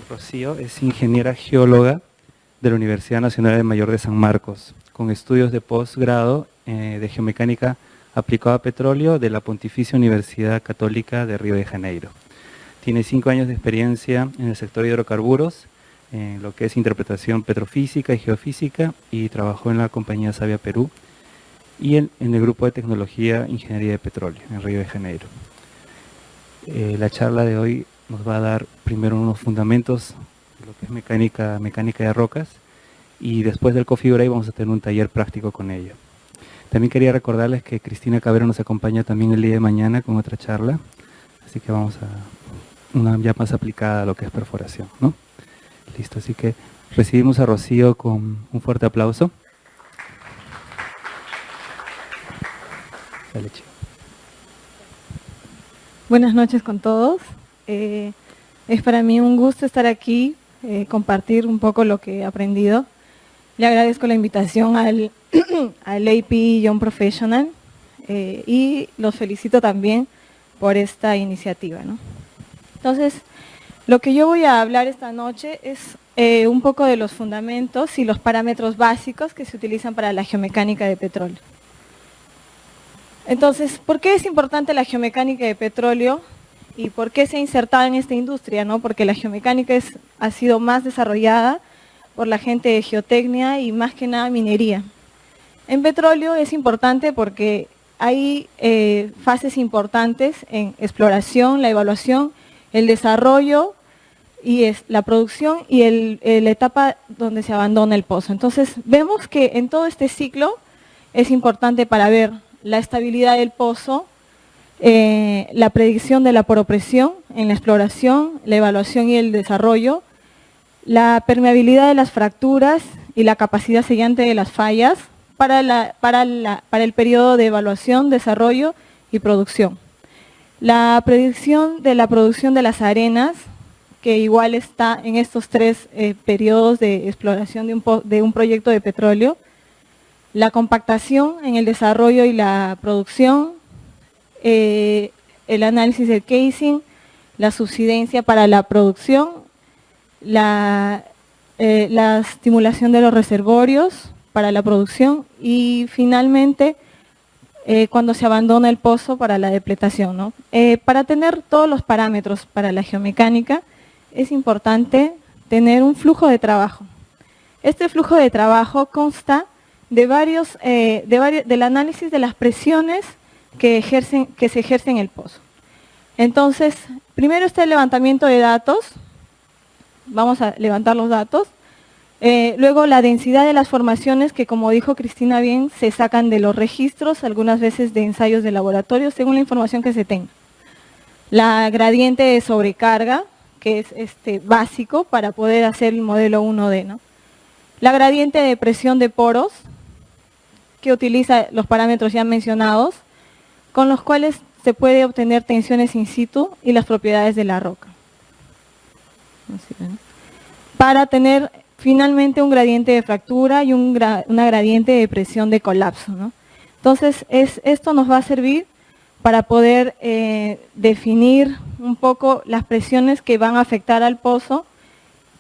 Rocío es ingeniera geóloga de la Universidad Nacional del Mayor de San Marcos, con estudios de posgrado de geomecánica aplicada a petróleo de la Pontificia Universidad Católica de Río de Janeiro. Tiene 5 años de experiencia en el sector de hidrocarburos, en lo que es interpretación petrofísica y geofísica, y trabajó en la compañía Savia Perú y en el grupo de tecnología Ingeniería de Petróleo en Río de Janeiro. La charla de hoy nos va a dar primero unos fundamentos de lo que es mecánica de rocas, y después del coffee break vamos a tener un taller práctico con ella. También quería recordarles que Cristina Cabrera nos acompaña también el día de mañana con otra charla, así que vamos a una ya más aplicada a lo que es perforación, ¿no? Listo, así que recibimos a Rocío con un fuerte aplauso. Dale, chico. Buenas noches con todos. Es para mí un gusto estar aquí, compartir un poco lo que he aprendido. Le agradezco la invitación al AP Young Professional y los felicito también por esta iniciativa, ¿no? Entonces, lo que yo voy a hablar esta noche es un poco de los fundamentos y los parámetros básicos que se utilizan para la geomecánica de petróleo. Entonces, ¿por qué es importante la geomecánica de petróleo y por qué se ha insertado en esta industria, ¿no? Porque la geomecánica ha sido más desarrollada por la gente de geotecnia y más que nada minería. En petróleo es importante porque hay fases importantes en exploración, la evaluación, el desarrollo y la producción y la etapa donde se abandona el pozo. Entonces, vemos que en todo este ciclo es importante para ver la estabilidad del pozo, la predicción de la poropresión en la exploración, la evaluación y el desarrollo, la permeabilidad de las fracturas y la capacidad sellante de las fallas para el periodo de evaluación, desarrollo y producción. La predicción de la producción de las arenas, que igual está en estos 3 periodos de exploración de un proyecto de petróleo, la compactación en el desarrollo y la producción, el análisis del casing, la subsidencia para la producción, la estimulación de los reservorios para la producción y finalmente cuando se abandona el pozo para la depletación, ¿no? Para tener todos los parámetros para la geomecánica es importante tener un flujo de trabajo. Este flujo de trabajo consta del análisis de las presiones que se ejercen en el pozo. Entonces, primero está el levantamiento de datos, vamos a levantar los datos, luego la densidad de las formaciones que, como dijo Cristina bien, se sacan de los registros, algunas veces de ensayos de laboratorio, según la información que se tenga. La gradiente de sobrecarga, que es básico para poder hacer el modelo 1D, ¿no? La gradiente de presión de poros, que utiliza los parámetros ya mencionados, con los cuales se puede obtener tensiones in situ y las propiedades de la roca. Para tener finalmente un gradiente de fractura y una gradiente de presión de colapso, ¿no? Entonces, esto nos va a servir para poder definir un poco las presiones que van a afectar al pozo,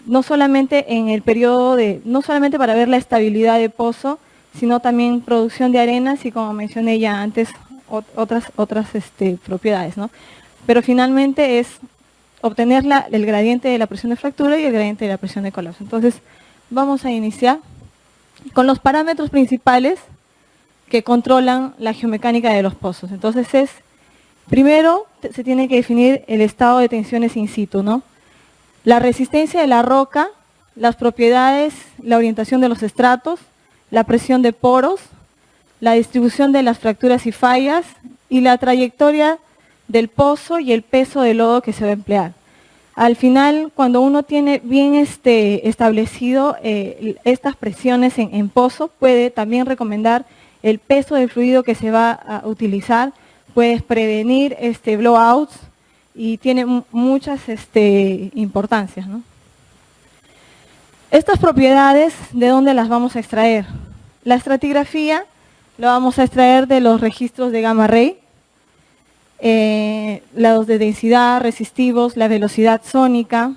no solamente en el periodo no solamente para ver la estabilidad del pozo, sino también producción de arenas y, como mencioné ya antes, otras propiedades, ¿no? Pero finalmente es obtener el gradiente de la presión de fractura y el gradiente de la presión de colapso. Entonces, vamos a iniciar con los parámetros principales que controlan la geomecánica de los pozos. Entonces, primero se tiene que definir el estado de tensiones in situ, ¿no? La resistencia de la roca, las propiedades, la orientación de los estratos, la presión de poros, la distribución de las fracturas y fallas y la trayectoria del pozo y el peso del lodo que se va a emplear. Al final, cuando uno tiene bien establecido estas presiones en pozo, puede también recomendar el peso del fluido que se va a utilizar, puedes prevenir blowouts y tiene muchas importancias, ¿no? Estas propiedades, ¿de dónde las vamos a extraer? La estratigrafía la vamos a extraer de los registros de gamma ray, los de densidad, resistivos, la velocidad sónica,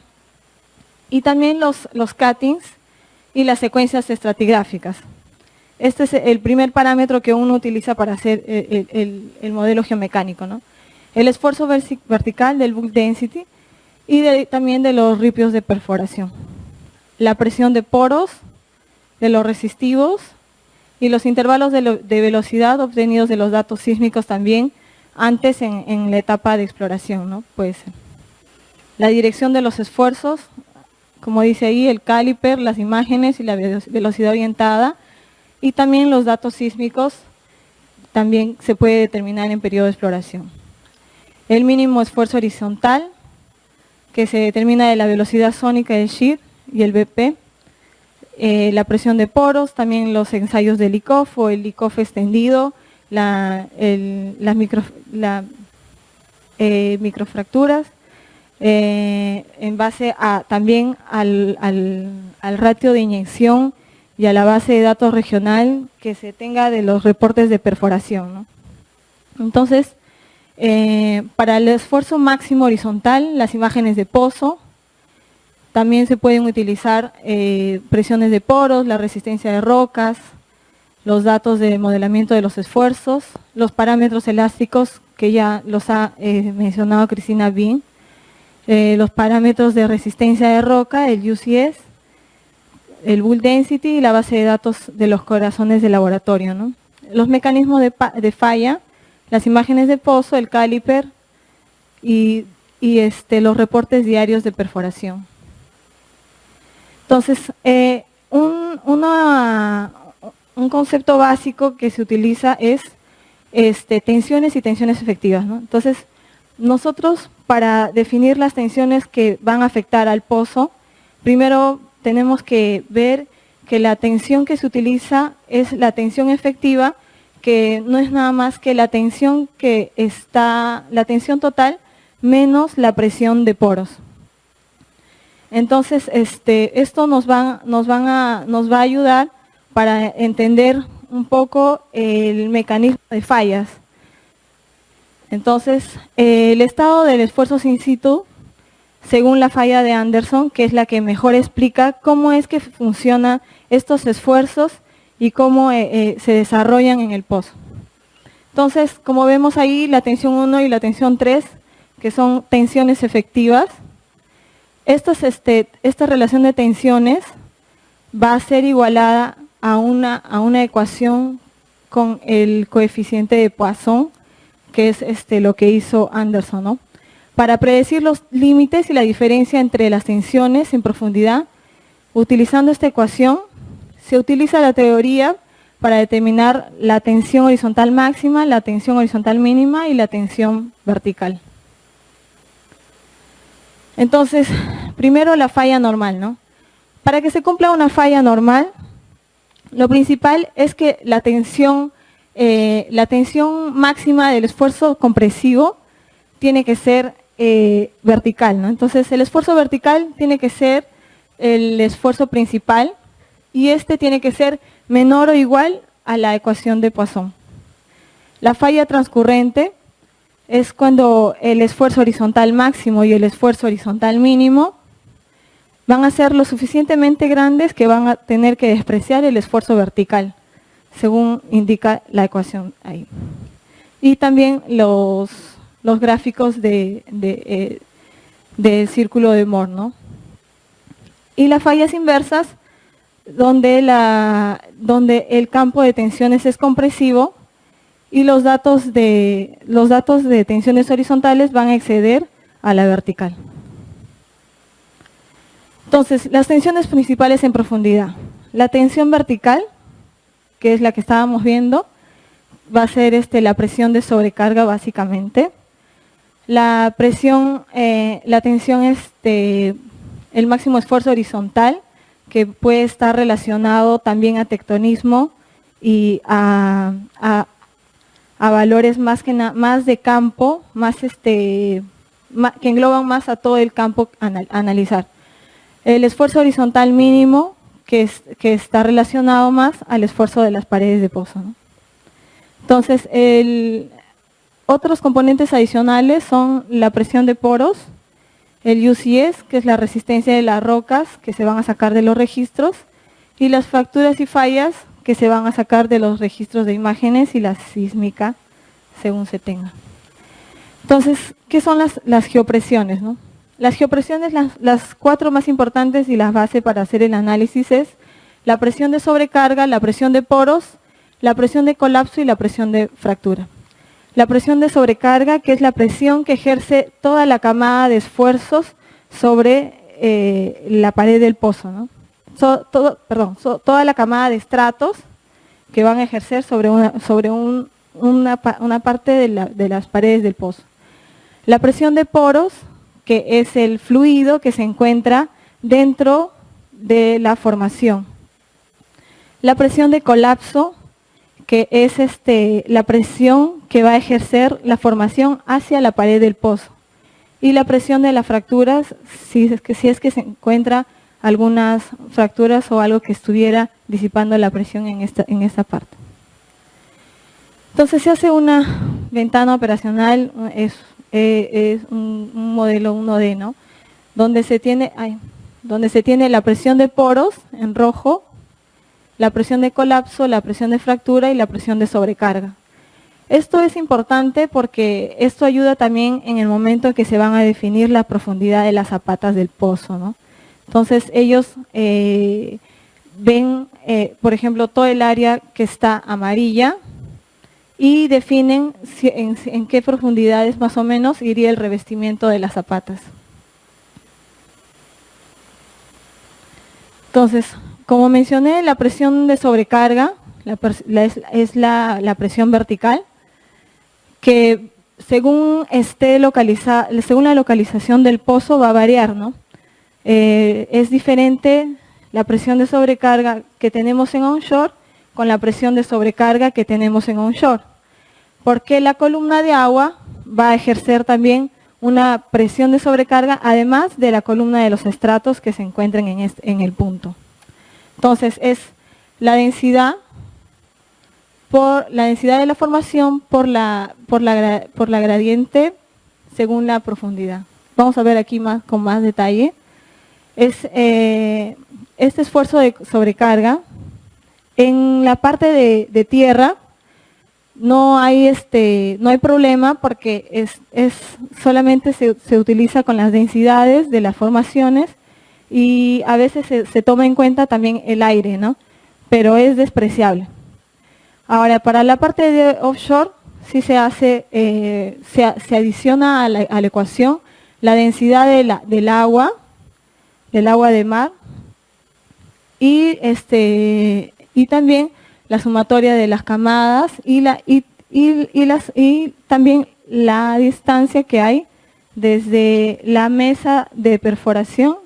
y también los cuttings y las secuencias estratigráficas. Este es el primer parámetro que uno utiliza para hacer el modelo geomecánico, ¿no? El esfuerzo vertical del bulk density y también de los ripios de perforación. La presión de poros, de los resistivos y los intervalos de velocidad obtenidos de los datos sísmicos también antes en la etapa de exploración, ¿no? Puede ser. La dirección de los esfuerzos, como dice ahí, el caliper, las imágenes y la velocidad orientada, y también los datos sísmicos también se puede determinar en periodo de exploración. El mínimo esfuerzo horizontal, que se determina de la velocidad sónica del shear y el BP. La presión de poros, también los ensayos de Likov o el Likov extendido, las microfracturas, en base también al ratio de inyección y a la base de datos regional que se tenga de los reportes de perforación, ¿no? Entonces, para el esfuerzo máximo horizontal, las imágenes de pozo, también se pueden utilizar presiones de poros, la resistencia de rocas, los datos de modelamiento de los esfuerzos, los parámetros elásticos que ya los ha mencionado Cristina Bean, los parámetros de resistencia de roca, el UCS, el bulk density y la base de datos de los corazones de laboratorio, ¿no? Los mecanismos de falla, las imágenes de pozo, el caliper y los reportes diarios de perforación. Entonces, un concepto básico que se utiliza es tensiones y tensiones efectivas, ¿no? Entonces, nosotros para definir las tensiones que van a afectar al pozo, primero tenemos que ver que la tensión que se utiliza es la tensión efectiva, que no es nada más que la tensión la tensión total menos la presión de poros. Entonces, esto nos va a ayudar para entender un poco el mecanismo de fallas. Entonces, el estado del esfuerzo in situ, según la falla de Anderson, que es la que mejor explica cómo es que funcionan estos esfuerzos y cómo se desarrollan en el pozo. Entonces, como vemos ahí, la tensión 1 y la tensión 3, que son tensiones efectivas, esta relación de tensiones va a ser igualada a una ecuación con el coeficiente de Poisson, que es lo que hizo Anderson, ¿no? Para predecir los límites y la diferencia entre las tensiones en profundidad, utilizando esta ecuación, se utiliza la teoría para determinar la tensión horizontal máxima, la tensión horizontal mínima y la tensión vertical. Entonces, primero la falla normal, ¿no? Para que se cumpla una falla normal, lo principal es que la tensión máxima del esfuerzo compresivo tiene que ser vertical, ¿no? Entonces, el esfuerzo vertical tiene que ser el esfuerzo principal y tiene que ser menor o igual a la ecuación de Poisson. La falla transcurrente es cuando el esfuerzo horizontal máximo y el esfuerzo horizontal mínimo van a ser lo suficientemente grandes que van a tener que despreciar el esfuerzo vertical, según indica la ecuación ahí. Y también los gráficos del círculo de Moore, ¿no? Y las fallas inversas, donde el campo de tensiones es compresivo y los datos de tensiones horizontales van a exceder a la vertical. Entonces, las tensiones principales en profundidad. La tensión vertical, que es la que estábamos viendo, va a ser la presión de sobrecarga básicamente. La tensión el máximo esfuerzo horizontal, que puede estar relacionado también a tectonismo y a valores más de campo, que engloban más a todo el campo a analizar. El esfuerzo horizontal mínimo, que está relacionado más al esfuerzo de las paredes de pozo, ¿no? Entonces, otros componentes adicionales son la presión de poros, el UCS, que es la resistencia de las rocas que se van a sacar de los registros, y las fracturas y fallas que se van a sacar de los registros de imágenes y la sísmica, según se tenga. Entonces, ¿qué son las geopresiones, no? Las geopresiones, las 4 más importantes y las bases para hacer el análisis es la presión de sobrecarga, la presión de poros, la presión de colapso y la presión de fractura. La presión de sobrecarga, que es la presión que ejerce toda la camada de esfuerzos sobre la pared del pozo, ¿no? Toda la camada de estratos que van a ejercer sobre una parte de las paredes del pozo. La presión de poros, que es el fluido que se encuentra dentro de la formación. La presión de colapso, que es la presión que va a ejercer la formación hacia la pared del pozo. Y la presión de las fracturas, si es que se encuentra algunas fracturas o algo que estuviera disipando la presión en esta parte. Entonces se hace una ventana operacional, es un modelo 1D, ¿no? Donde se tiene la presión de poros en rojo, la presión de colapso, la presión de fractura y la presión de sobrecarga. Esto es importante porque esto ayuda también en el momento en que se van a definir la profundidad de las zapatas del pozo, ¿no? Entonces ellos ven, por ejemplo, todo el área que está amarilla y definen en qué profundidades más o menos iría el revestimiento de las zapatas. Entonces, como mencioné, la presión de sobrecarga es la presión vertical, que según la localización del pozo va a variar, ¿no? Es diferente la presión de sobrecarga que tenemos en onshore con la presión de sobrecarga que tenemos en onshore, porque la columna de agua va a ejercer también una presión de sobrecarga, además de la columna de los estratos que se encuentran en el punto. Entonces, es la densidad de la formación por la gradiente según la profundidad. Vamos a ver aquí con más detalle. Este esfuerzo de sobrecarga, en la parte de tierra no hay problema porque solamente se utiliza con las densidades de las formaciones y a veces se toma en cuenta también el aire, ¿no? Pero es despreciable. Ahora, para la parte de offshore sí se adiciona a la ecuación la densidad del agua de mar y también la sumatoria de las camadas y también la distancia que hay desde la mesa de perforación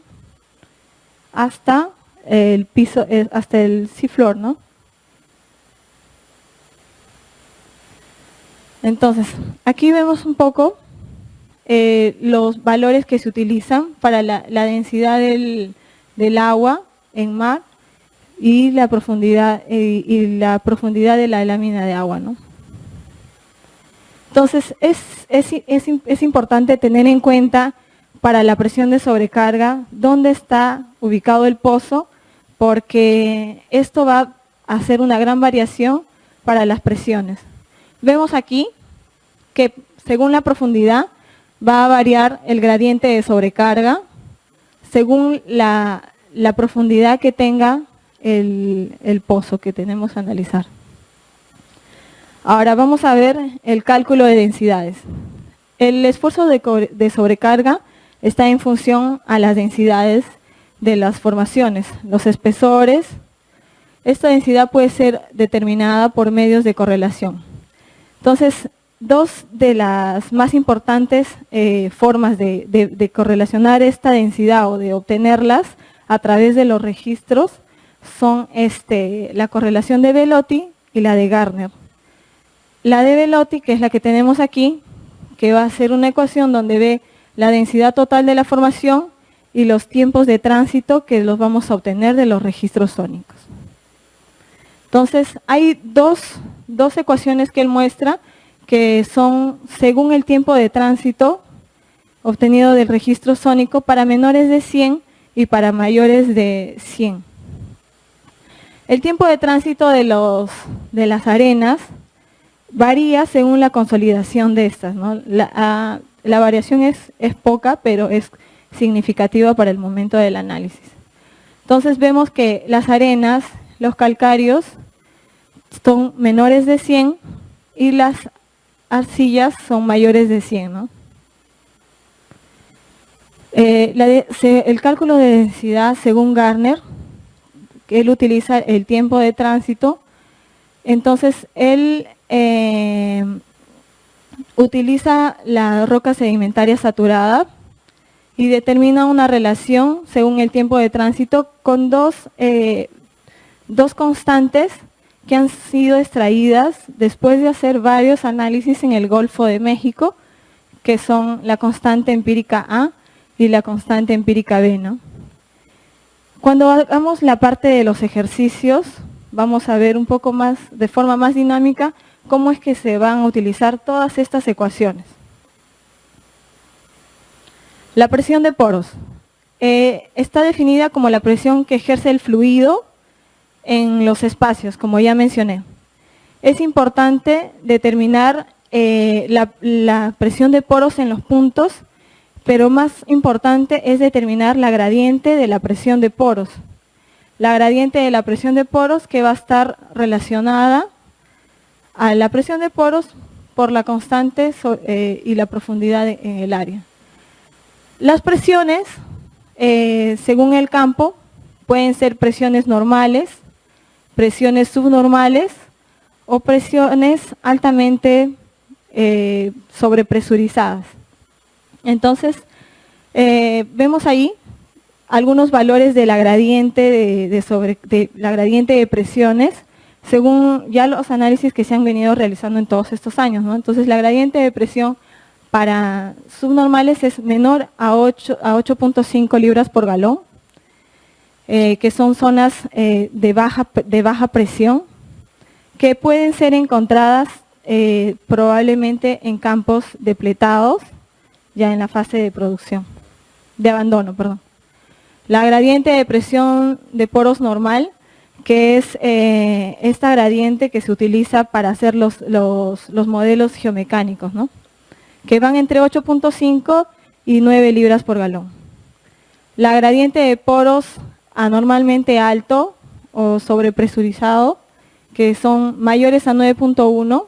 hasta el piso, hasta el seafloor, ¿no? Entonces, aquí vemos un poco los valores que se utilizan para la densidad del agua en mar y la profundidad de la lámina de agua, ¿no? Entonces, es importante tener en cuenta para la presión de sobrecarga dónde está ubicado el pozo, porque esto va a hacer una gran variación para las presiones. Vemos aquí que según la profundidad va a variar el gradiente de sobrecarga según la profundidad que tenga el pozo que tenemos que analizar. Ahora vamos a ver el cálculo de densidades. El esfuerzo de sobrecarga está en función a las densidades de las formaciones, los espesores. Esta densidad puede ser determinada por medios de correlación. Entonces, dos de las más importantes formas de correlacionar esta densidad o de obtenerlas a través de los registros son la correlación de Velotti y la de Gardner. La de Velotti, que es la que tenemos aquí, que va a ser una ecuación donde ve la densidad total de la formación y los tiempos de tránsito que los vamos a obtener de los registros sónicos. Entonces, hay dos ecuaciones que él muestra que son según el tiempo de tránsito obtenido del registro sónico para menores de 100 y para mayores de 100. El tiempo de tránsito de las arenas varía según la consolidación de estas, ¿no? La variación es poca, pero es significativa para el momento del análisis. Entonces vemos que las arenas, los calcáreos, son menores de 100 y las arcillas son mayores de 100, ¿no? El cálculo de densidad según Garner, que él utiliza el tiempo de tránsito, entonces él utiliza la roca sedimentaria saturada y determina una relación según el tiempo de tránsito con dos constantes que han sido extraídas después de hacer varios análisis en el Golfo de México, que son la constante empírica A y la constante empírica B, ¿no? Cuando hagamos la parte de los ejercicios, vamos a ver un poco más, de forma más dinámica, cómo es que se van a utilizar todas estas ecuaciones. La presión de poros está definida como la presión que ejerce el fluido en los espacios, como ya mencioné. Es importante determinar la presión de poros en los puntos, pero más importante es determinar la gradiente de la presión de poros. La gradiente de la presión de poros que va a estar relacionada a la presión de poros por la constante y la profundidad en el área. Las presiones, según el campo, pueden ser presiones normales, presiones subnormales o presiones altamente sobrepresurizadas. Entonces, vemos ahí algunos valores de la gradiente de la gradiente de presiones, según ya los análisis que se han venido realizando en todos estos años, ¿no? Entonces, la gradiente de presión para subnormales es menor a 8.5 libras por galón, que son zonas de baja presión, que pueden ser encontradas probablemente en campos depletados, ya en la fase de producción, de abandono, perdón. La gradiente de presión de poros normal, que es esta gradiente que se utiliza para hacer los modelos geomecánicos, ¿no? Que van entre 8.5 y 9 libras por galón. La gradiente de poros anormalmente alto o sobrepresurizado, que son mayores a 9.1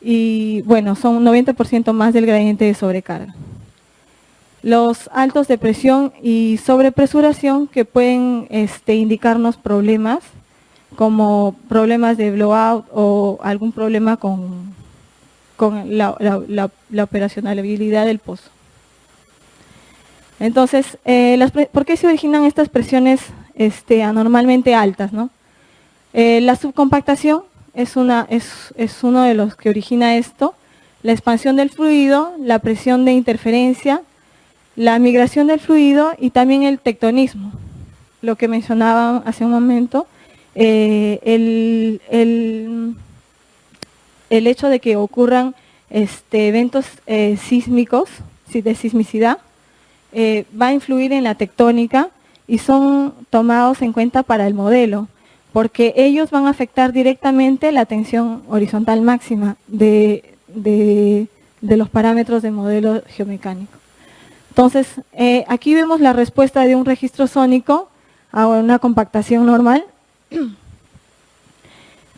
y bueno, son 90% más del gradiente de sobrecarga. Los altos de presión y sobrepresuración que pueden indicarnos problemas, como problemas de blowout o algún problema con la operacionalidad del pozo. Entonces, ¿por qué se originan estas presiones anormalmente altas, ¿no? La subcompactación es uno de los que origina esto, la expansión del fluido, la presión de interferencia, la migración del fluido y también el tectonismo, lo que mencionaba hace un momento, el hecho de que ocurran eventos sísmicos, de sismicidad, va a influir en la tectónica y son tomados en cuenta para el modelo, porque ellos van a afectar directamente la tensión horizontal máxima de los parámetros del modelo geomecánico. Entonces, aquí vemos la respuesta de un registro sónico a una compactación normal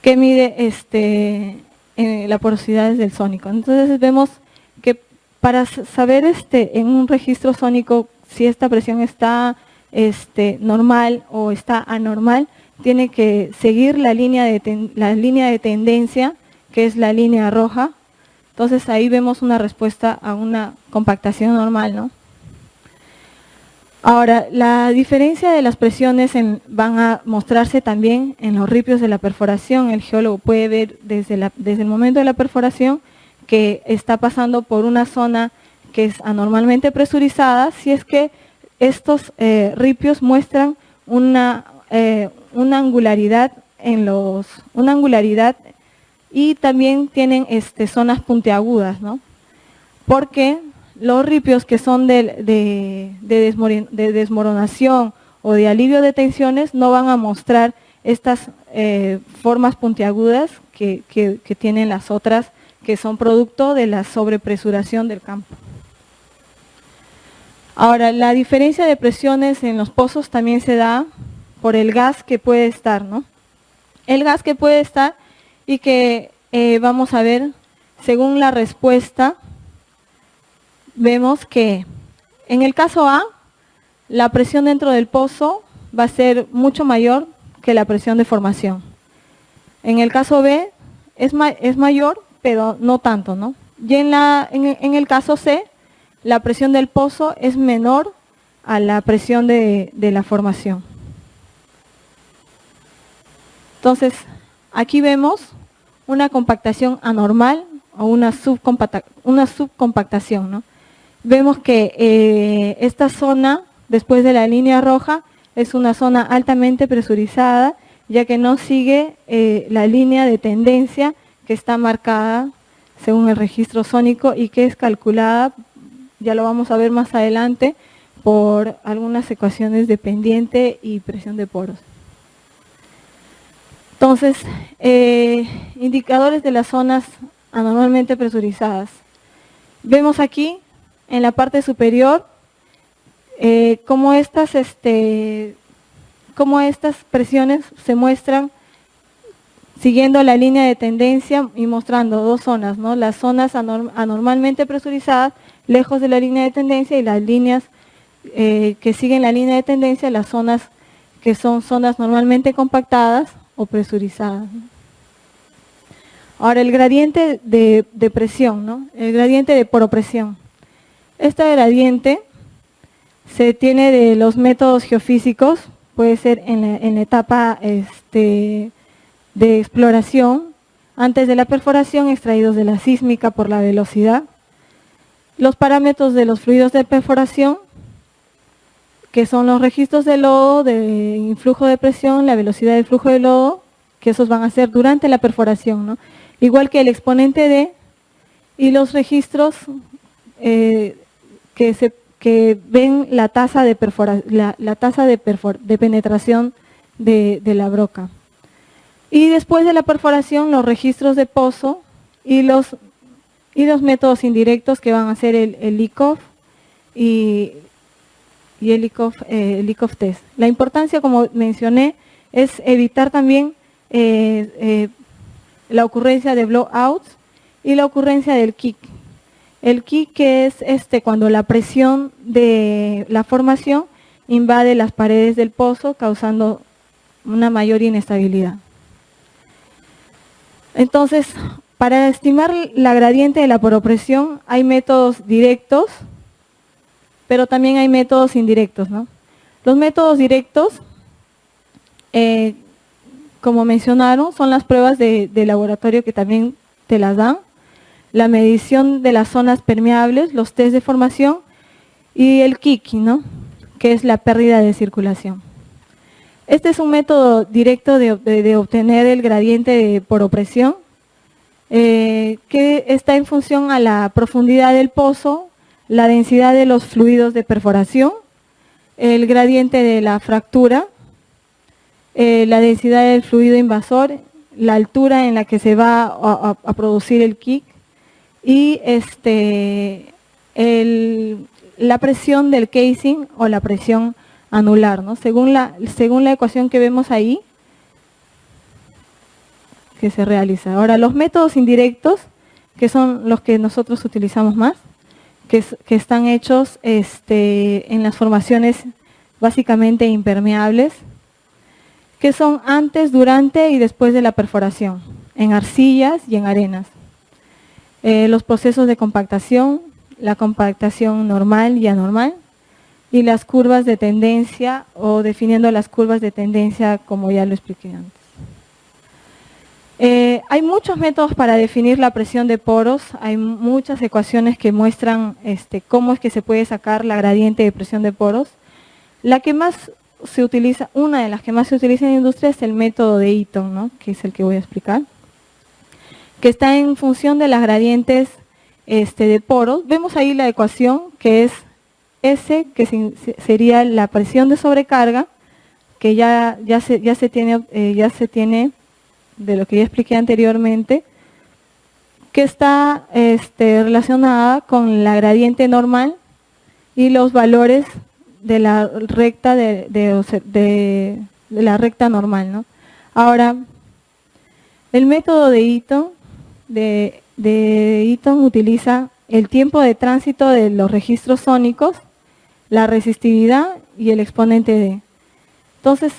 que mide la porosidad del sónico. Entonces vemos que para saber en un registro sónico si esta presión está normal o está anormal, tiene que seguir la línea de tendencia, que es la línea roja. Entonces ahí vemos una respuesta a una compactación normal, ¿no? Ahora, la diferencia de las presiones van a mostrarse también en los ripios de la perforación. El geólogo puede ver desde el momento de la perforación que está pasando por una zona que es anormalmente presurizada, si es que estos ripios muestran una angularidad y también tienen zonas puntiagudas, ¿no? Porque los ripios que son de desmoronación o de alivio de tensiones no van a mostrar estas formas puntiagudas que tienen las otras, que son producto de la sobrepresuración del campo. Ahora, la diferencia de presiones en los pozos también se da por el gas que puede estar, ¿no? El gas que puede estar y que vamos a ver, según la respuesta, vemos que en el caso A, la presión dentro del pozo va a ser mucho mayor que la presión de formación. En el caso B es mayor, pero no tanto, ¿no? Y en el caso C, la presión del pozo es menor a la presión de la formación. Entonces, aquí vemos una compactación anormal o una subcompactación, ¿no? Vemos que esta zona, después de la línea roja, es una zona altamente presurizada, ya que no sigue la línea de tendencia que está marcada según el registro sónico y que es calculada, ya lo vamos a ver más adelante, por algunas ecuaciones de pendiente y presión de poros. Entonces, indicadores de las zonas anormalmente presurizadas. Vemos aquí, en la parte superior, cómo estas presiones se muestran siguiendo la línea de tendencia y mostrando dos zonas, ¿no? Las zonas anormalmente presurizadas, lejos de la línea de tendencia, y las líneas que siguen la línea de tendencia, las zonas que son zonas normalmente compactadas o presurizadas, ¿no? Ahora, el gradiente de presión, ¿no? El gradiente de poropresión. Este gradiente se tiene de los métodos geofísicos, puede ser en la etapa de exploración, antes de la perforación, extraídos de la sísmica por la velocidad. Los parámetros de los fluidos de perforación, que son los registros de lodo, de influjo de presión, la velocidad del flujo de lodo, que esos van a ser durante la perforación, ¿no? Igual que el exponente D y los registros que ven la tasa de penetración de la broca. Y después de la perforación, los registros de pozo y los métodos indirectos, que van a ser el LICOF y el LICOF test. La importancia, como mencioné, es evitar también la ocurrencia de blowouts y la ocurrencia del kick. El kick, que es cuando la presión de la formación invade las paredes del pozo, causando una mayor inestabilidad. Entonces, para estimar la gradiente de la poropresión hay métodos directos, pero también hay métodos indirectos, ¿no? Los métodos directos, como mencionaron, son las pruebas de laboratorio que también te las dan, la medición de las zonas permeables, los test de formación y el kicking, ¿no? Que es la pérdida de circulación. Este es un método directo de obtener el gradiente de poropresión, que está en función a la profundidad del pozo, la densidad de los fluidos de perforación, el gradiente de la fractura, la densidad del fluido invasor, la altura en la que se va a producir el kick y la presión del casing o la presión anular, ¿no? Según la ecuación que vemos ahí, que se realiza. Ahora, los métodos indirectos, que son los que nosotros utilizamos más, que están hechos en las formaciones básicamente impermeables, que son antes, durante y después de la perforación, en arcillas y en arenas. Los procesos de compactación, la compactación normal y anormal, y las curvas de tendencia, o definiendo las curvas de tendencia como ya lo expliqué antes. Hay muchos métodos para definir la presión de poros, hay muchas ecuaciones que muestran cómo es que se puede sacar la gradiente de presión de poros. La que más se utiliza, una de las que más se utiliza en la industria es el método de Eaton, ¿no? Que es el que voy a explicar, que está en función de las gradientes de poros, vemos ahí la ecuación que es S, que sería la presión de sobrecarga, que ya se tiene de lo que ya expliqué anteriormente, que está relacionada con la gradiente normal y los valores de la recta de la recta normal, ¿no? Ahora, el método de Eaton utiliza el tiempo de tránsito de los registros sónicos, la resistividad y el exponente D. Entonces,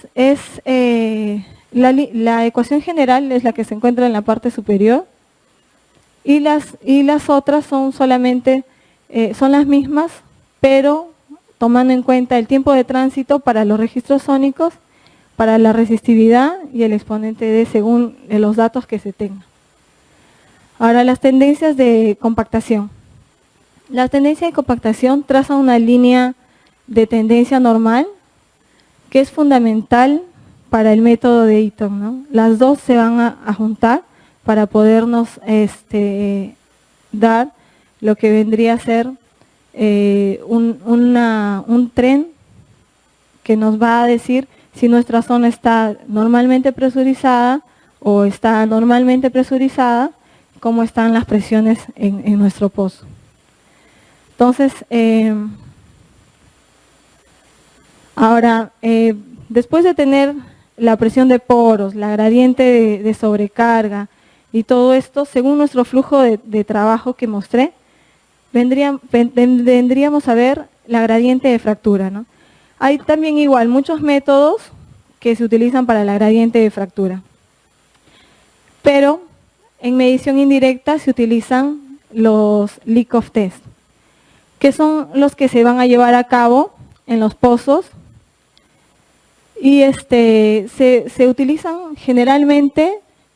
la ecuación general es la que se encuentra en la parte superior y las otras son solamente, son las mismas, pero tomando en cuenta el tiempo de tránsito para los registros sónicos, para la resistividad y el exponente D según los datos que se tengan. Ahora, las tendencias de compactación. La tendencia de compactación traza una línea de tendencia normal que es fundamental para el método de Eaton, ¿no? Las dos se van a juntar para podernos dar lo que vendría a ser un tren que nos va a decir si nuestra zona está normalmente presurizada o está normalmente presurizada, cómo están las presiones en nuestro pozo. Entonces, ahora, después de tener la presión de poros, la gradiente de sobrecarga y todo esto, según nuestro flujo de trabajo que mostré, vendríamos a ver la gradiente de fractura, ¿no? Hay también igual muchos métodos que se utilizan para la gradiente de fractura, pero en medición indirecta se utilizan los Lickhoff test, que son los que se van a llevar a cabo en los pozos y se utilizan generalmente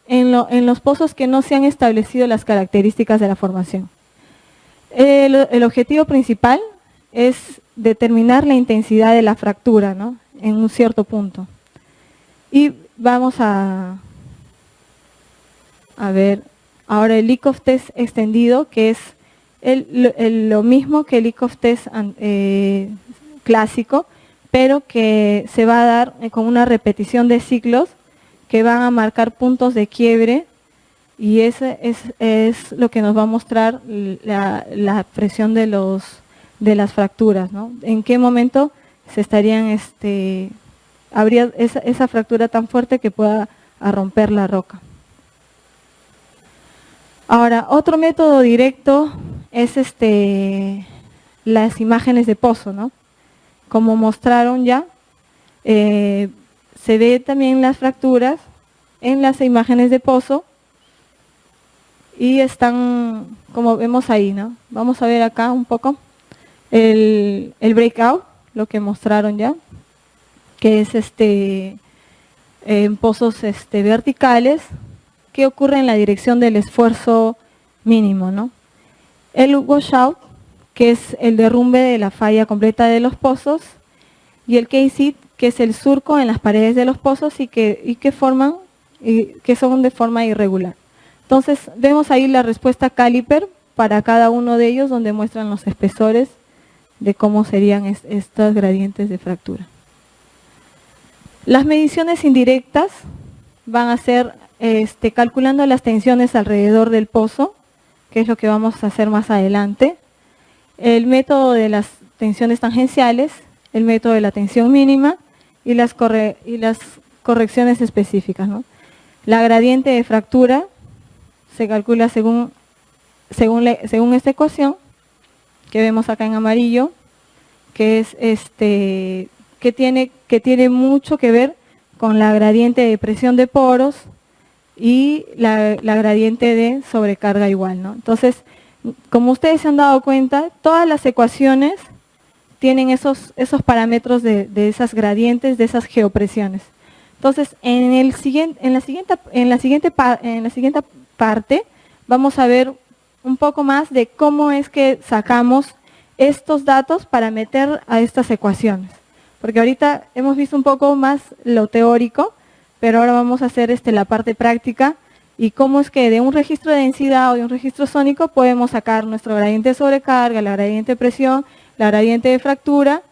en los pozos que no se han establecido las características de la formación. El objetivo principal es determinar la intensidad de la fractura, ¿no?, en un cierto punto. Y vamos a ver ahora el Lickhoff test extendido, que es lo mismo que el Lickhoff test clásico, pero que se va a dar con una repetición de ciclos que van a marcar puntos de quiebre, y ese es lo que nos va a mostrar la presión de las fracturas, ¿no? En qué momento se estarían, habría esa fractura tan fuerte que pueda romper la roca. Ahora, otro método directo es las imágenes de pozo, ¿no? Como mostraron ya, se ve también las fracturas en las imágenes de pozo y están, como vemos ahí, ¿no? Vamos a ver acá un poco el breakout, lo que mostraron ya, que es en pozos verticales, que ocurre en la dirección del esfuerzo mínimo, ¿no? El washout, que es el derrumbe de la falla completa de los pozos, y el K-sit, que es el surco en las paredes de los pozos y que son de forma irregular. Entonces, vemos ahí la respuesta caliper para cada uno de ellos, donde muestran los espesores de cómo serían estos gradientes de fractura. Las mediciones indirectas van a ser calculando las tensiones alrededor del pozo, que es lo que vamos a hacer más adelante, el método de las tensiones tangenciales, el método de la tensión mínima y las correcciones específicas, ¿no? La gradiente de fractura se calcula según esta ecuación que vemos acá en amarillo, que es que tiene mucho que ver con la gradiente de presión de poros y la gradiente de sobrecarga igual, ¿no? Entonces, como ustedes se han dado cuenta, todas las ecuaciones tienen esos parámetros de esas gradientes, de esas geopresiones. Entonces, en la siguiente parte vamos a ver un poco más de cómo es que sacamos estos datos para meter a estas ecuaciones. Porque ahorita hemos visto un poco más lo teórico, pero ahora vamos a hacer la parte práctica y cómo es que de un registro de densidad o de un registro sónico podemos sacar nuestro gradiente de sobrecarga, la gradiente de presión, la gradiente de fractura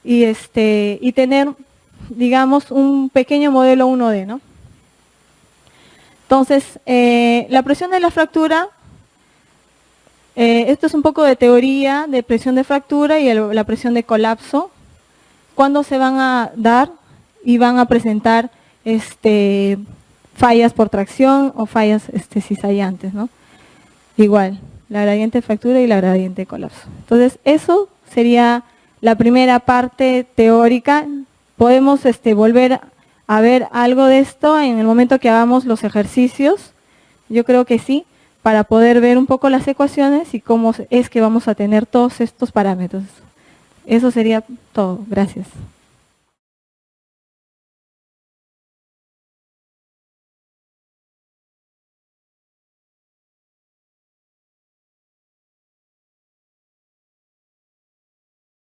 y tener, digamos, un pequeño modelo 1D, ¿no? Entonces, la presión de la fractura, esto es un poco de teoría de presión de fractura y la presión de colapso. ¿Cuándo se van a dar y van a presentar fallas por tracción o fallas cizallantes, ¿no? Igual, la gradiente de fractura y la gradiente de colapso. Entonces, eso sería la primera parte teórica. Podemos volver a ver algo de esto en el momento que hagamos los ejercicios. Yo creo que sí, para poder ver un poco las ecuaciones y cómo es que vamos a tener todos estos parámetros. Eso sería todo. Gracias.